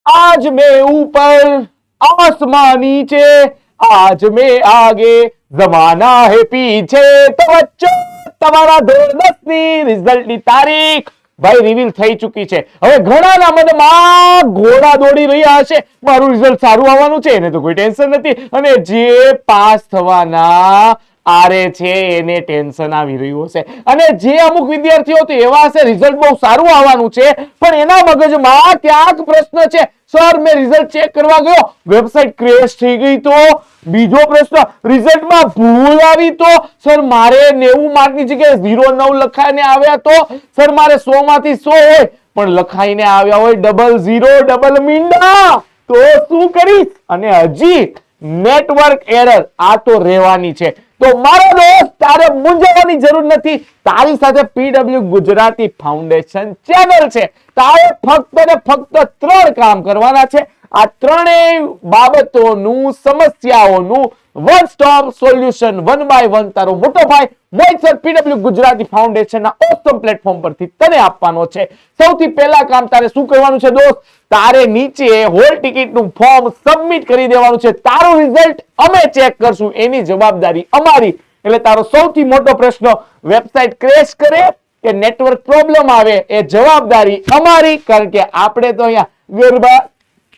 आज मैं ऊपर आसमान नीचे, आज मैं आगे जमाना है पीछे। तो बच्चों, તમારા ધોરણ 10 ની રિઝલ્ટની તારીખ ભાઈ રિવીલ થઈ ચૂકી છે। હવે ઘણાના મનમાં ઘોડા દોડી રહ્યા હશે, મારું રિઝલ્ટ સારું આવવાનું છે, એને તો કોઈ ટેન્શન નથી, અને જે પાસ થવાના આરે છે એને ટેન્શન આવી રહ્યું હશે, અને જે અમુક વિદ્યાર્થીઓ તો એવા હશે રિઝલ્ટ બહુ સારું આવવાનું છે, પણ એના મગજમાં ક્યાંક પ્રશ્ન છે, સર મેં રિઝલ્ટ ચેક કરવા ગયો, વેબસાઇટ ક્રેશ થઈ ગઈ તો, બીજો પ્રશ્ન રિઝલ્ટમાં ભૂલ આવી તો, સર મારે 90 માર્કની જગ્યાએ 09 લખાઈને આવ્યા તો, સર મારે 100 માંથી 100 હોય પણ લખાઈને આવ્યા હોય 00 ડબલ મીંડા, તો શું કરીશ? અને હજી નેટવર્ક એરર આ તો રહેવાની છે। તો મારો દોસ્ત, તારે મૂંઝાવાની જરૂર નથી, તારી સાથે પીડબ્લ્યુ ગુજરાતી ફાઉન્ડેશન ચેનલ છે। તારે ફક્ત ને ફક્ત 3 કામ કરવાના છે। આ ત્રણેય બાબતોનું, સમસ્યાઓનું વન સ્ટોપ સોલ્યુશન 1 બાય 1 તારો મોટો ભાઈ મોહિત સર પીડબ્લ્યુ ગુજરાતી ફાઉન્ડેશનના ઓસમ પ્લેટફોર્મ પરથી તને આપવાનો છે। સૌથી પહેલા કામ તારે શું કરવાનું છે દોસ્ત? તારે નીચે હોલ ટિકિટનું ફોર્મ સબમિટ કરી દેવાનું છે। તારું રિઝલ્ટ અમે ચેક કરશું, એની જવાબદારી અમારી। એટલે તારો સૌથી મોટો પ્રશ્ન વેબસાઇટ ક્રેશ કરે કે નેટવર્ક પ્રોબ્લેમ આવે, એ જવાબદારી અમારી, કારણ કે આપણે તો અહીંયા ગરબા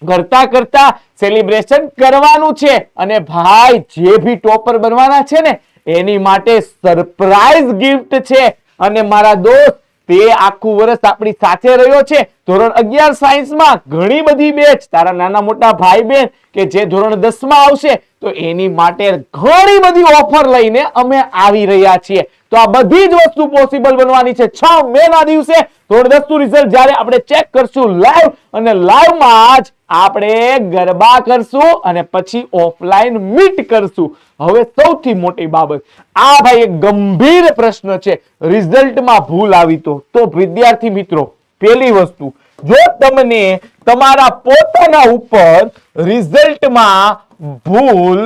કરતા કરતા સેલિબ્રેશન કરવાનું છે। અને ભાઈ, જે ભી ટોપર બનવાના છે ને, એની માટે સરપ્રાઈઝ ગિફ્ટ છે। અને મારા દોસ્ત, તે આખું વર્ષ આપણી સાથે રહ્યો છે। ધોરણ 11 સાયન્સમાં ઘણી બધી બેચ, તારા નાના મોટા ભાઈ બહેન કે જે ધોરણ 10 માં આવશે, તો એની માટે ઘણી બધી ઓફર લઈને અમે આવી રહ્યા છીએ। તો આ બધી જ વસ્તુ પોસિબલ બનવાની છે 6 મે ના દિવસે ધોરણ 10 નું રિઝલ્ટ જ્યારે આપણે ચેક કરશું લાઈવ, અને લાઈવમાં જ આપણે ગરબા કરશું અને પછી ઓફલાઈન મીટ કરશું। હવે સૌથી મોટી બાબત, આ ભાઈ એક ગંભીર પ્રશ્ન છે, રિઝલ્ટમાં ભૂલ આવી તો વિદ્યાર્થી મિત્રો, પહેલી વસ્તુ, જો તમને તમારા પોતાના ઉપર રિઝલ્ટમાં ભૂલ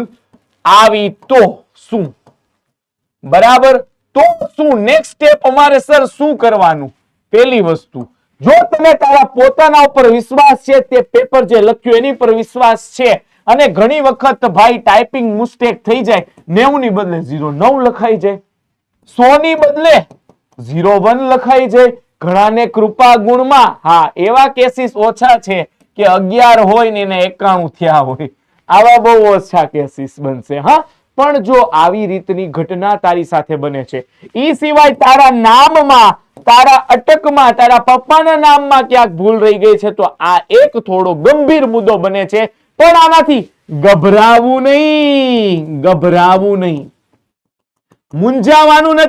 આવી તો શું? બરાબર, તો શું નેક્સ્ટ સ્ટેપ અમારે સર શું કરવાનું? પહેલી વસ્તુ, જો તમે તારા પોતાના ઉપર વિશ્વાસ છે, તે પેપર જે લખ્યું એની પર વિશ્વાસ છે, અને ઘણી વખત ભાઈ ટાઈપિંગ મિસ્ટેક થઈ જાય, 90 ની બદલે 09 લખાઈ જાય, 100 ની બદલે 01 લખાઈ જાય, ઘણાને કૃપા ગુણમાં, હા એવા કેસીસ ઓછા છે કે 11 હોય ને એને 91 થયા હોય, આવા બહુ ઓછા કેસીસ બનશે। હા, પણ જો આવી રીતની ઘટના તારી સાથે બને છે, ઈ સિવાય તારા નામમાં, તારા અટકમાં, તારા પપ્પાના નામમાં ક્યાંક ભૂલ રહી ગઈ છે, તો આ એક થોડો ગંભીર મુદ્દો બને છે। પણ આનાથી ગભરાવું નહીં, ગભરાવું નહીં, મૂંઝાવાનું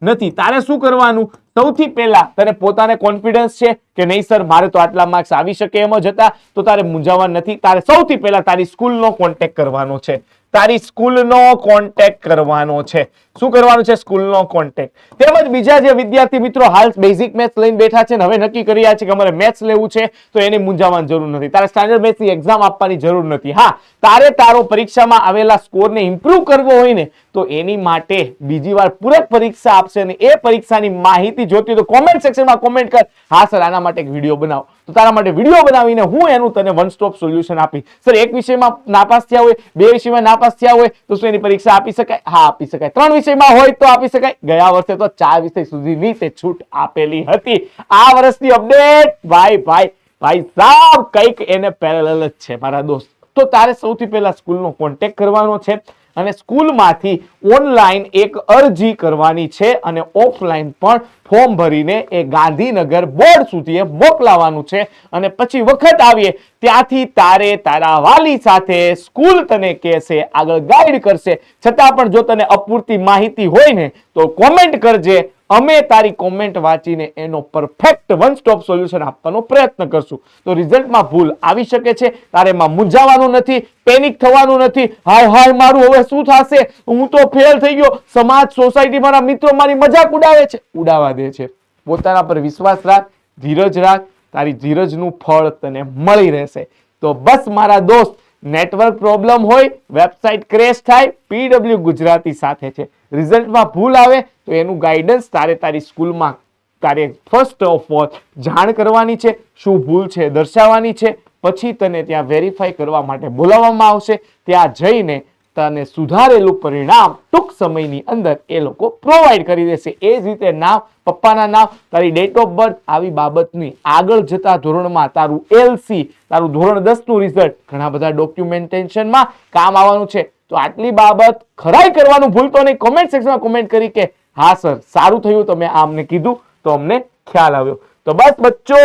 નથી। તારે શું કરવાનું? સૌથી પહેલા તને પોતાને કોન્ફિડન્સ છે કે નહીં સર મારે તો આટલા માર્ક્સ આવી શકે એમ જ હતા, તો તારે મૂંઝાવાનું નથી। તારે સૌથી પહેલા તારી સ્કૂલનો કોન્ટેક્ટ કરવાનો છે, તારી સ્કૂલનો કોન્ટેક્ટ કરવાનો છે। શું કરવાનું છે? સ્કૂલનો કોન્ટેક્ટ। તેમજ બીજા જે વિદ્યાર્થી મિત્રો હાલ બેઝિક મેથ્સ લઈને બેઠા છે ને હવે નક્કી કરી રહ્યા છે કે અમારે મેથ્સ લેવું છે, તો એને મૂંઝાવાની જરૂર નથી, તારે સ્ટાન્ડર્ડ મેથ્સની એક્ઝામ આપવાની જરૂર નથી। હા, તારે તારો પરીક્ષામાં આવેલા સ્કોરને ઇમ્પ્રૂવ કરવો હોય ને, તો એની માટે બીજી વાર પૂરક પરીક્ષા આપશે, અને એ પરીક્ષાની માહિતી જોતી તો કોમેન્ટ સેક્શનમાં કોમેન્ટ કર, હા સર આના માટે એક વિડીયો બનાવો, તો તારા માટે વિડીયો બનાવીને હું એનું તને વન સ્ટોપ સોલ્યુશન આપીશ। સર એક વિષયમાં નાપાસ થયા હોય, 2 વિષયમાં નાપાસ થયા હોય, તો શું એની પરીક્ષા આપી શકાય? હા આપી શકાય। 3 વિષયમાં હોય તો આપી શકાય। ગયા વર્ષે તો 4 વિષય સુધીની તે છૂટ આપેલી હતી। આ વર્ષની અપડેટ ભાઈ સાહેબ કંઈક એને પેરેલલ જ છે મારા દોસ્ત। તો તારે સૌથી પહેલા સ્કૂલનો કોન્ટેક્ટ કરવાનો છે, અને સ્કૂલમાંથી ઓનલાઈન એક અરજી કરવાની છે, અને ઓફલાઈન પણ ફોર્મ ભરીને એ ગાંધીનગર બોર્ડ સુધી મોકલાવાનું છે। અને પછી વખત આવીએ ત્યાંથી તારે તારા વાલી સાથે સ્કૂલ તને કહેશે, આગળ ગાઈડ કરશે, છતાં પણ જો તને અપૂરતી માહિતી હોય ને તો કોમેન્ટ કરજે, અમે તારી કોમેન્ટ વાંચીને એનો પરફેક્ટ વન સ્ટોપ સોલ્યુશન આપવાનો પ્રયત્ન કરશું। તો રિઝલ્ટમાં ભૂલ આવી શકે છે, તારે એમાં મૂંઝાવાનું નથી, પેનિક થવાનું નથી, હાય મારું હવે શું થશે, હું તો ફેલ થઈ ગયો, સમાજ સોસાયટી મારા મિત્રો મારી મજાક ઉડાવે છે, ઉડાવવા દે છે। પોતાના પર વિશ્વાસ રાખ, ધીરજ રાખ, તારી ધીરજનું ફળ તને મળી રહેશે। તો બસ મારા દોસ્ત, નેટવર્ક પ્રોબ્લેમ હોય, વેબસાઇટ ક્રેશ થાય, પીડબ્લ્યુ ગુજરાતી સાથે છે। રિઝલ્ટમાં ભૂલ આવે તો એનું ગાઈડન્સ તારે તારી સ્કૂલમાં તારે ફર્સ્ટ ઓફ ઓલ જાણ કરવાની છે, શું ભૂલ છે દર્શાવવાની છે, પછી તને ત્યાં વેરીફાઈ કરવા માટે બોલાવવામાં આવશે. ત્યાં જઈને તને સુધારેલું પરિણામ ટૂંક સમયની અંદર એ લોકો પ્રોવાઈડ કરી દેશે. એ જ રીતે નામ, પપ્પાના નામ, તારી ડેટ ઓફ બર્થ, આવી બાબતની આગળ જતા ધોરણમાં તારું LC, તારું ધોરણ 10 નું રિઝલ્ટ, ઘણા બધા ડોક્યુમેન્ટેશનમાં કામ આવવાનું છે. તો આટલી બાબત ખરાઈ કરવાનું ભૂલતો નહીં. કોમેન્ટ સેક્શનમાં કોમેન્ટ કરી કે હા સર સારું થયું તમે આ અમને કીધું તો અમને ખ્યાલ આવ્યો. તો બસ બચ્ચો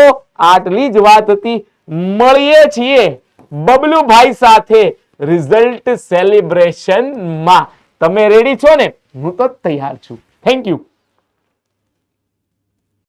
આટલી જ વાત હતી. મળીએ છીએ બબલુભાઈ સાથે રિઝલ્ટ સેલિબ્રેશનમાં. તમે રેડી છો ને? હું તો તૈયાર છું. Thank you.